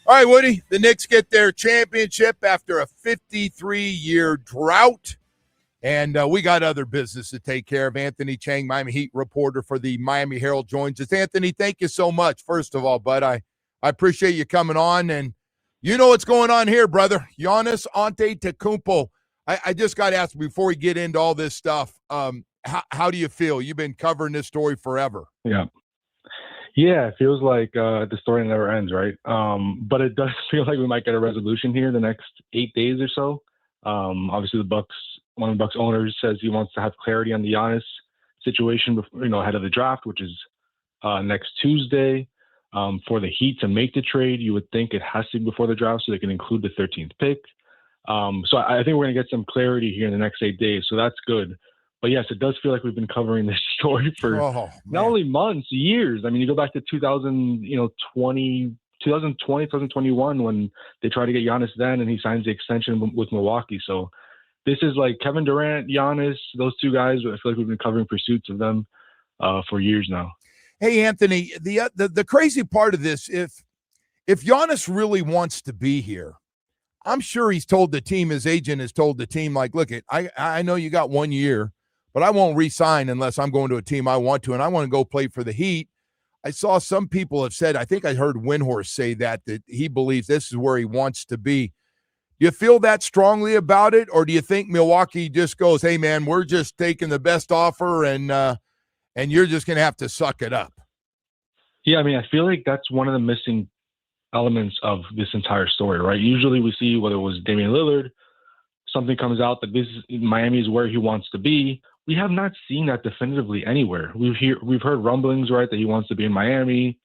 All right, Woody, the Knicks get their championship after a 53-year drought. And we got other business to take care of. Anthony Chiang, Miami Heat reporter for the Miami Herald, joins us. Anthony, thank you so much, first of all, bud. I appreciate you coming on. And you know what's going on here, brother. Giannis Antetokounmpo. I just got to ask before we get into all this stuff, how do you feel? You've been covering this story forever. Yeah, it feels like the story never ends, right? But it does feel like we might get a resolution here in the next 8 days or so. Obviously, one of the Bucks owners says he wants to have clarity on the Giannis situation, ahead of the draft, which is next Tuesday. For the Heat to make the trade, you would think it has to be before the draft so they can include the 13th pick. So I think we're going to get some clarity here in the next 8 days. So that's good. But yes, it does feel like we've been covering this story for not only months, years. I mean, you go back to 2020, 2021 when they tried to get Giannis then, and he signs the extension with Milwaukee. So this is like Kevin Durant, Giannis, those two guys. I feel like we've been covering pursuits of them for years now. Hey, Anthony, the crazy part of this, if Giannis really wants to be here, I'm sure he's told the team, his agent has told the team, like, look, I know you got 1 year, but I won't re-sign unless I'm going to a team I want to, and I want to go play for the Heat. I saw some people have said, I think I heard Windhorst say that he believes this is where he wants to be. Do you feel that strongly about it, or do you think Milwaukee just goes, hey, man, we're just taking the best offer, and you're just going to have to suck it up? Yeah, I mean, I feel like that's one of the missing elements of this entire story, right? Usually we see, whether it was Damian Lillard, something comes out that Miami is where he wants to be. We have not seen that definitively anywhere. We've heard rumblings, right, that he wants to be in Miami.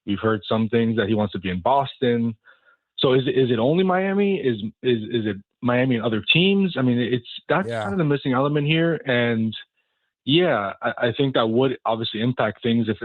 We've heard some things that he wants to be in Boston. So is it only Miami? Is it Miami and other teams? I mean, that's kind of the missing element here. And yeah, I think that would obviously impact things if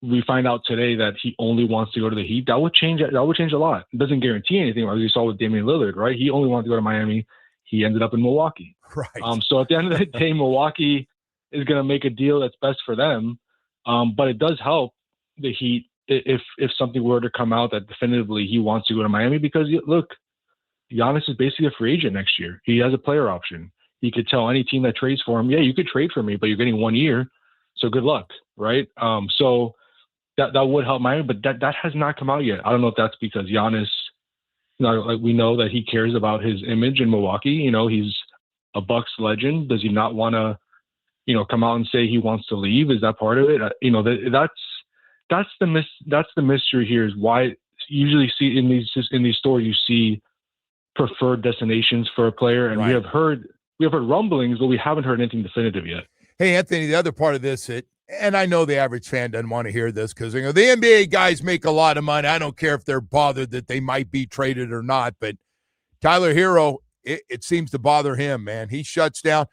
we find out today that he only wants to go to the Heat. That would change a lot. It doesn't guarantee anything, as you saw with Damian Lillard, right? He only wanted to go to Miami. He ended up in Milwaukee. Right. So at the end of the day, Milwaukee is going to make a deal that's best for them. But it does help the Heat if something were to come out that definitively he wants to go to Miami, because look, Giannis is basically a free agent next year. He has a player option. He could tell any team that trades for him, yeah, you could trade for me, but you're getting 1 year. So good luck. Right. So that would help Miami, but that has not come out yet. I don't know if that's because Giannis, like we know that he cares about his image in Milwaukee. He's a Bucks legend. Does he not want to, come out and say he wants to leave? Is that part of it? That's the mystery here, is why usually see in these stories you see preferred destinations for a player, and we have heard rumblings, but we haven't heard anything definitive yet. Hey, Anthony, the other part of this, and I know the average fan doesn't want to hear this because the NBA guys make a lot of money. I don't care if they're bothered that they might be traded or not, but Tyler Hero, it seems to bother him, man. He shuts down.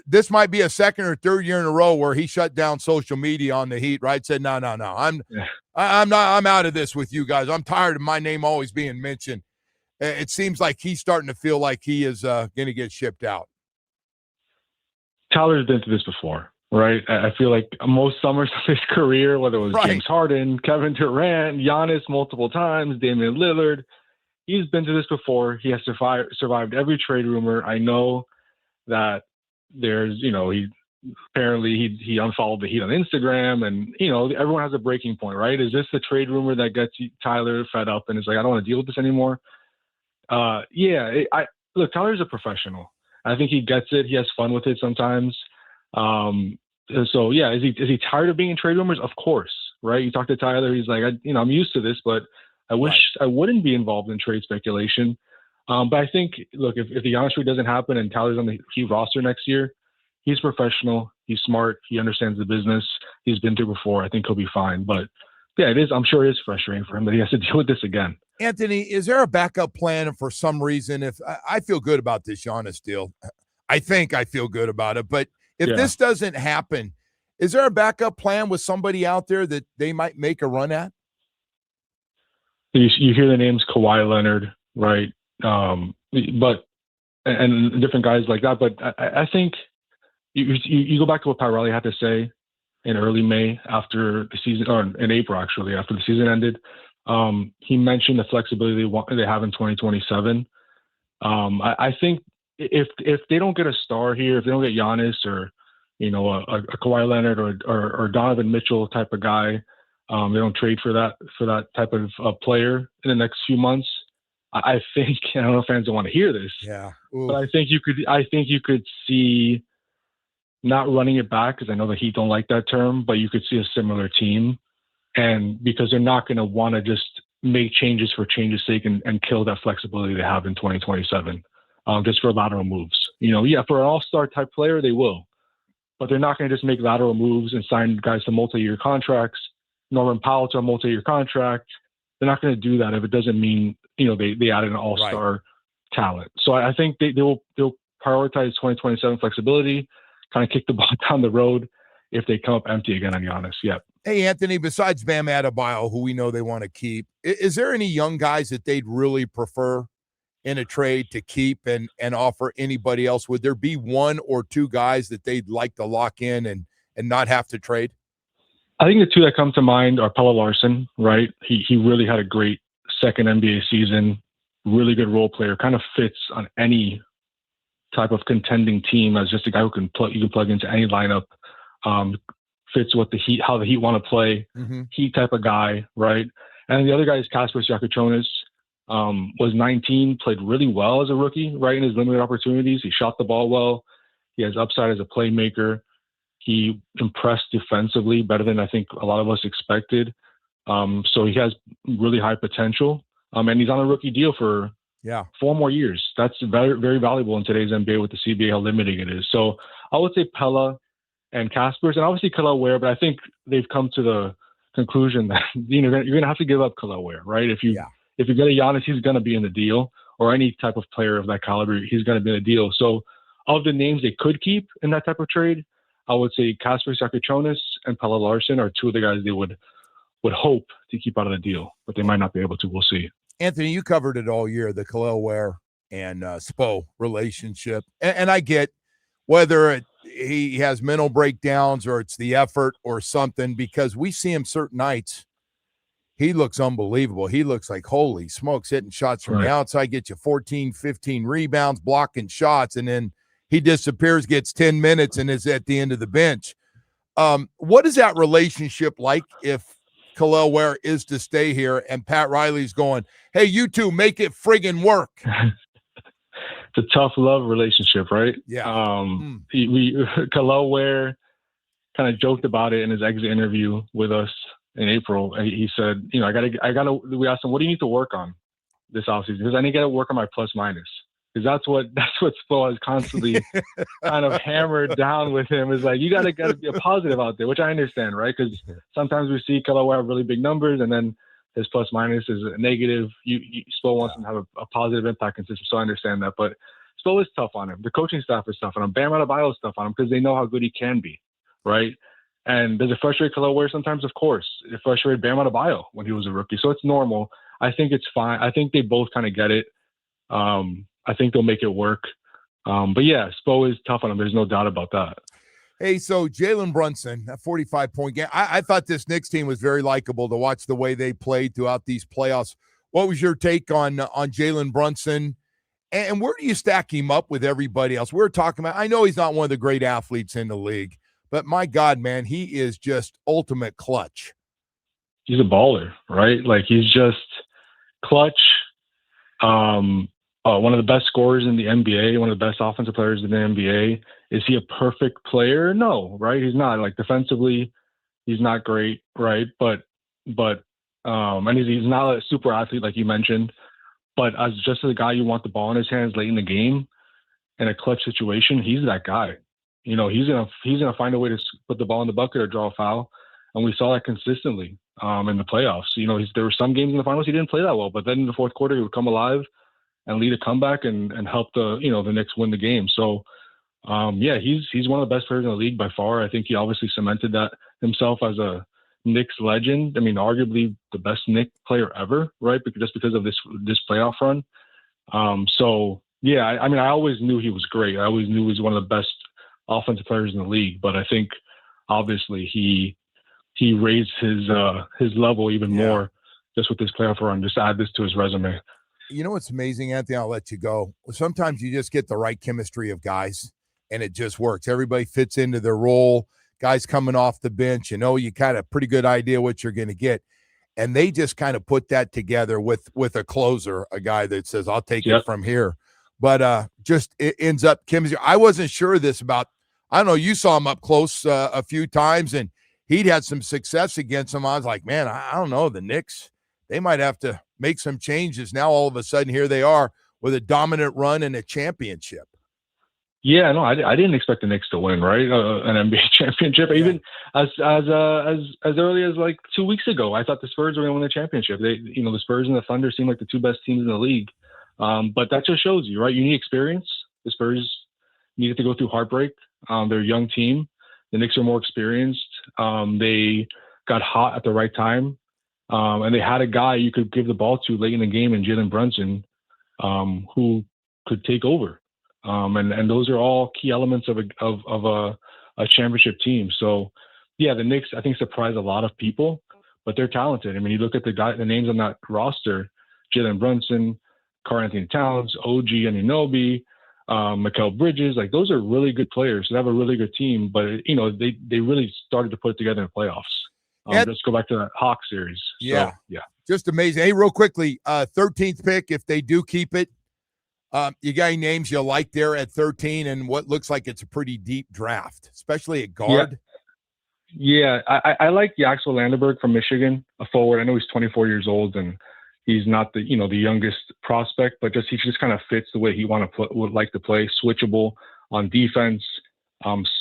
This might be a second or third year in a row where he shut down social media on the Heat, right? Said, no. I'm out of this with you guys. I'm tired of my name always being mentioned. It seems like he's starting to feel like he is going to get shipped out. Tyler's been through this before, right? I feel like most summers of his career, whether it was James Harden, Kevin Durant, Giannis multiple times, Damian Lillard, he's been through this before. He has survived every trade rumor. I know that there's, he unfollowed the Heat on Instagram, and, everyone has a breaking point, right? Is this the trade rumor that gets Tyler fed up and is like, I don't want to deal with this anymore? Look, Tyler's a professional. I think he gets it. He has fun with it sometimes. So yeah, is he tired of being in trade rumors? Of course, right? You talk to Tyler, he's like, I'm used to this, but I wish I wouldn't be involved in trade speculation. But I think, look, if the Giannis trade doesn't happen and Tyler's on the Heat roster next year, he's professional, he's smart, he understands the business, he's been through before. I think he'll be fine. But yeah, it is. I'm sure it is frustrating for him that he has to deal with this again. Anthony, is there a backup plan for some reason? If I feel good about this Giannis deal, I think I feel good about it. But if this doesn't happen, is there a backup plan with somebody out there that they might make a run at? You hear the names Kawhi Leonard, right? But different guys like that. But I think you go back to what Pat Riley had to say in early May after the season, or in April actually, after the season ended. He mentioned the flexibility they have in 2027. I think if they don't get a star here, if they don't get Giannis or a Kawhi Leonard or Donovan Mitchell type of guy, they don't trade for that type of player in the next few months. I think I don't know if fans don't want to hear this, Yeah. but I think you could see not running it back, because I know the Heat don't like that term, but you could see a similar team, and because they're not going to want to just make changes for change's sake and kill that flexibility they have in 2027, just for lateral moves. For an all-star type player, they will, but they're not going to just make lateral moves and sign guys to multi-year contracts, Norman Powell to a multi-year contract. They're not going to do that if it doesn't mean, they added an all-star talent. So I think they'll prioritize 2027 flexibility, kind of kick the ball down the road if they come up empty again on Giannis. Yep. Hey, Anthony, besides Bam Adebayo, who we know they want to keep, is there any young guys that they'd really prefer in a trade to keep and offer anybody else? Would there be one or two guys that they'd like to lock in and not have to trade? I think the two that come to mind are Pelle Larsson, right? He really had a great second NBA season, really good role player, kind of fits on any type of contending team as just a guy who you can plug into any lineup. Fits what the Heat, how the Heat want to play, Heat type of guy, right? And the other guy is Kasper Siakatonis. Was 19, played really well as a rookie, right, in his limited opportunities. He shot the ball well. He has upside as a playmaker. He impressed defensively better than I think a lot of us expected. So he has really high potential. And he's on a rookie deal for 4 more years. That's very, very valuable in today's NBA with the CBA, how limiting it is. So I would say Pella and Kasper's, and obviously Kel'el Ware, but I think they've come to the conclusion that you're going to have to give up Kel'el Ware, right? If you get a Giannis, he's going to be in the deal, or any type of player of that caliber, he's going to be in the deal. So of the names they could keep in that type of trade, I would say Kasper Siakatonis and Pelle Larsson are two of the guys they would hope to keep out of the deal, but they might not be able to. We'll see. Anthony, you covered it all year, the Kel'el Ware and Spo relationship. And I get whether he has mental breakdowns or it's the effort or something, because we see him certain nights. He looks unbelievable. He looks like, holy smokes, hitting shots from the outside, get you 14, 15 rebounds, blocking shots, and then he disappears, gets 10 minutes, and is at the end of the bench. What is that relationship like if Kel'el Ware is to stay here and Pat Riley's going, hey, you two, make it friggin' work? It's a tough love relationship, right? Yeah. Kel'el Ware kind of joked about it in his exit interview with us in April. He said, we asked him, what do you need to work on this offseason? Because I need to get to work on my plus minus. Because that's what Spo has constantly kind of hammered down with him, is like, you got to be a positive out there, which I understand, right? Because sometimes we see Kel'el Ware have really big numbers, and then his plus minus is a negative. Spo wants him to have a positive impact consistent, so I understand that. But Spo is tough on him. The coaching staff is tough on him. Bam Adebayo is tough on him because they know how good he can be, right? And does it frustrate Kel'el Ware sometimes? Of course. It frustrated Bam Adebayo when he was a rookie. So it's normal. I think it's fine. I think they both kind of get it. I think they'll make it work. But yeah, Spo is tough on him. There's no doubt about that. Hey, so Jalen Brunson, that 45-point game. I thought this Knicks team was very likable to watch the way they played throughout these playoffs. What was your take on Jalen Brunson? And where do you stack him up with everybody else? We're talking about, I know he's not one of the great athletes in the league, but my God, man, he is just ultimate clutch. He's a baller, right? Like, he's just clutch. One of the best scorers in the NBA, one of the best offensive players in the NBA. Is he a perfect player? No, right? He's not. Like, defensively, he's not great, right? But and he's not a super athlete like you mentioned. But as just a guy you want the ball in his hands late in the game in a clutch situation, he's that guy. He's gonna find a way to put the ball in the bucket or draw a foul, and we saw that consistently in the playoffs. There were some games in the finals he didn't play that well, but then in the fourth quarter he would come alive and lead a comeback and help the Knicks win the game. So he's one of the best players in the league by far. I think he obviously cemented that himself as a Knicks legend. I mean, arguably the best Knicks player ever, right? Just because of this playoff run. I always knew he was great. I always knew he was one of the best offensive players in the league. But I think obviously he raised his level even more just with this playoff run, just add this to his resume. You know what's amazing, Anthony? I'll let you go. Sometimes you just get the right chemistry of guys, and it just works. Everybody fits into their role. Guys coming off the bench, you kind of pretty good idea what you're going to get. And they just kind of put that together with a closer, a guy that says, I'll take it from here. But just it ends up chemistry. I wasn't sure of this about, I don't know, you saw him up close a few times, and he'd had some success against him. I was like, man, I don't know. The Knicks, they might have to make some changes. Now all of a sudden here they are with a dominant run and a championship. Yeah, no, I didn't expect the Knicks to win, right? An NBA championship. Yeah. Even as early as like 2 weeks ago, I thought the Spurs were going to win the championship. The Spurs and the Thunder seem like the two best teams in the league. But that just shows you, right? You need experience. The Spurs needed to go through heartbreak. They're a young team. The Knicks are more experienced. They got hot at the right time. And they had a guy you could give the ball to late in the game in Jalen Brunson, who could take over. And those are all key elements of a championship team. So, yeah, the Knicks, I think, surprised a lot of people, but they're talented. I mean, you look at the names on that roster: Jalen Brunson, Karl-Anthony Towns, OG Anunoby, Mikal Bridges. Like, those are really good players. They have a really good team, but they really started to put it together in the playoffs. Let's go back to that Hawks series. Yeah, so, yeah, just amazing. Hey, real quickly, 13th pick, if they do keep it. You got any names you like there at 13 and what looks like it's a pretty deep draft, especially at guard? Yeah, I like Axel Landenberg from Michigan, a forward. I know he's 24 years old and he's not the youngest prospect, but he just kind of fits the way he would like to play. Switchable on defense,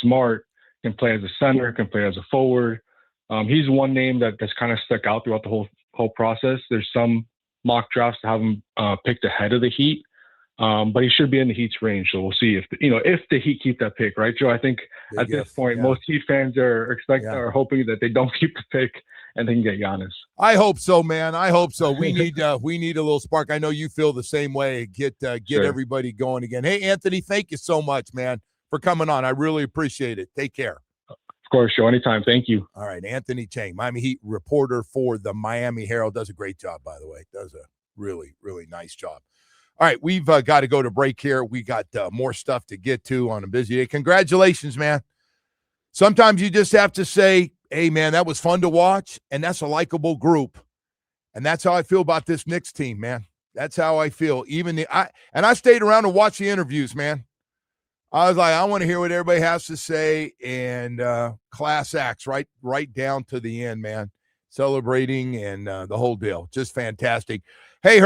smart, can play as a center, can play as a forward. He's one name that's kind of stuck out throughout the whole process. There's some mock drafts to have him picked ahead of the Heat. But he should be in the Heat's range, so we'll see if the Heat keep that pick, right, Joe? I think at this point, most Heat fans are hoping that they don't keep the pick and they can get Giannis. I hope so, man. I hope so. We need a little spark. I know you feel the same way. Get sure. Everybody going again. Hey, Anthony, thank you so much, man, for coming on. I really appreciate it. Take care. Of course, Joe. Anytime. Thank you. All right, Anthony Chiang, Miami Heat reporter for the Miami Herald, does a great job, by the way. Does a really, really nice job. All right, we've got to go to break here. We got more stuff to get to on a busy day. Congratulations, man. Sometimes you just have to say, hey, man, that was fun to watch, and that's a likable group. And that's how I feel about this Knicks team, man. That's how I feel. I stayed around to watch the interviews, man. I was like, I want to hear what everybody has to say, and class acts right down to the end, man. Celebrating and the whole deal. Just fantastic. Hey,